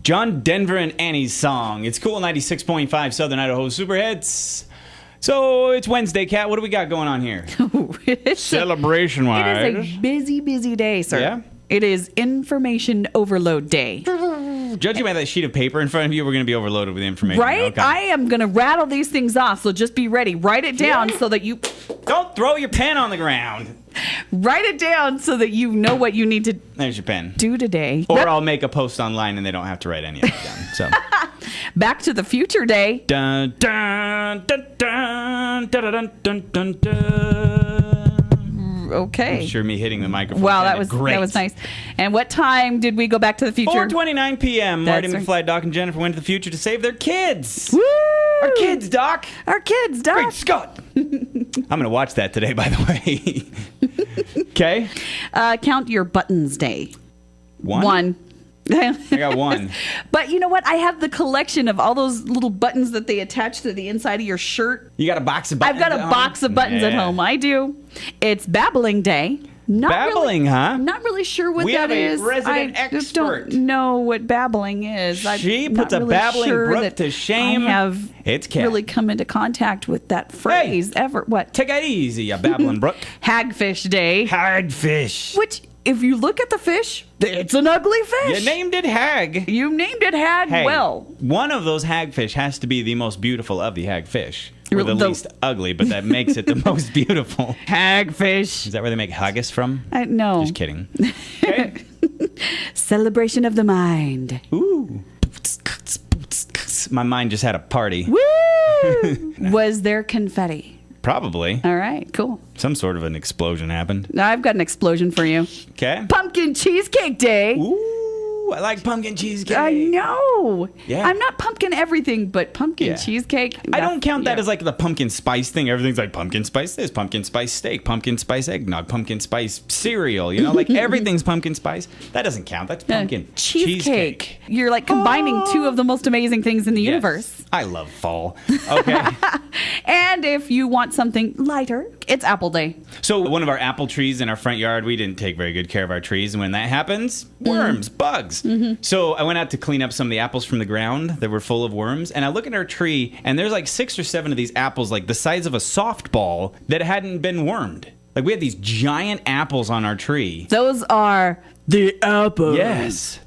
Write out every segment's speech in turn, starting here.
John Denver and Annie's song. It's cool 96.5 Southern Idaho Super Hits. So it's Wednesday, Kat. What do we got going on here? Celebration-wise. It is a busy, busy day, sir. Yeah? It is information overload day. Judging by that sheet of paper in front of you, we're going to be overloaded with information. Right? Okay. I am going to rattle these things off, so just be ready. Write it down so that you... Don't throw your pen on the ground. Write it down so that you know what you need to There's your pen. do today. Or I'll make a post online and they don't have to write any of it down. So. Back to the Future Day. Dun, dun, dun, dun, dun, dun, dun, dun, dun. Okay. I'm sure me hitting the microphone. Wow, that great. was nice. And what time did we go back to the future? 4:29 p.m. Marty That's McFly, Doc, and Jennifer went to the future to save their kids. Woo! Our kids, Doc. Our kids, Doc. Great Scott. I'm going to watch that today, by the way. Okay. Count your buttons day. One. I got one. But you know what? I have the collection of all those little buttons that they attach to the inside of your shirt. You got a box of buttons? I've got a box of buttons at home. I do. It's babbling day. Babbling, huh? Not really sure what We that have a is. resident I just expert. don't know what babbling is. She puts a babbling brook to shame. I have It's Kat. really come into contact with that phrase ever. What? Take it easy, you babbling brook. Hagfish day. Hagfish. Which, if you look at the fish, it's an ugly fish. You named it hag. You named it hag well. One of those hagfish has to be the most beautiful of the hagfish. Or the The- least ugly, but that makes it the most beautiful. Hagfish. Is that where they make haggis from? No. Just kidding. Okay. Celebration of the mind. Ooh. My mind just had a party. Woo! Was there confetti? Probably. All right, cool. Some sort of an explosion happened. Now I've got an explosion for you. Okay. Pumpkin cheesecake day. Ooh, I like pumpkin cheesecake. I know. Yeah. I'm not pumpkin everything, but pumpkin cheesecake. I don't count that as like the pumpkin spice thing. Everything's like pumpkin spice this, pumpkin spice steak, pumpkin spice eggnog, pumpkin spice cereal. You know, like everything's pumpkin spice. That doesn't count. That's pumpkin cheesecake. You're like combining two of the most amazing things in the Yes. universe. I love fall. Okay. And if you want something lighter, it's apple day. So one of our apple trees in our front yard, we didn't take very good care of our trees. And when that happens, worms, bugs. So I went out to clean up some of the apples from the ground that were full of worms. And I look at our tree, and there's like 6 or 7 of these apples, like the size of a softball, that hadn't been wormed. Like we had these giant apples on our tree. Those are the apples. Yes.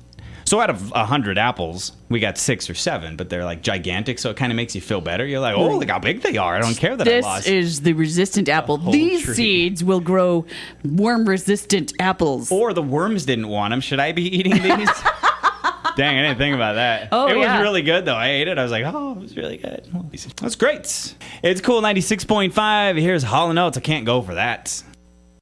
So out of 100 apples, we got 6 or 7, but they're like gigantic, so it kind of makes you feel better. You're like, oh, look how big they are. I don't care that I lost. This is the resistant apple. whole These tree. seeds will grow worm-resistant apples. Or the worms didn't want them. Should I be eating these? Dang, I didn't think about that. Oh, it was yeah. really good, though. I ate it. I was like, oh, it was really good. That's great. It's cool 96.5. Here's Hall & Oates. I can't go for that.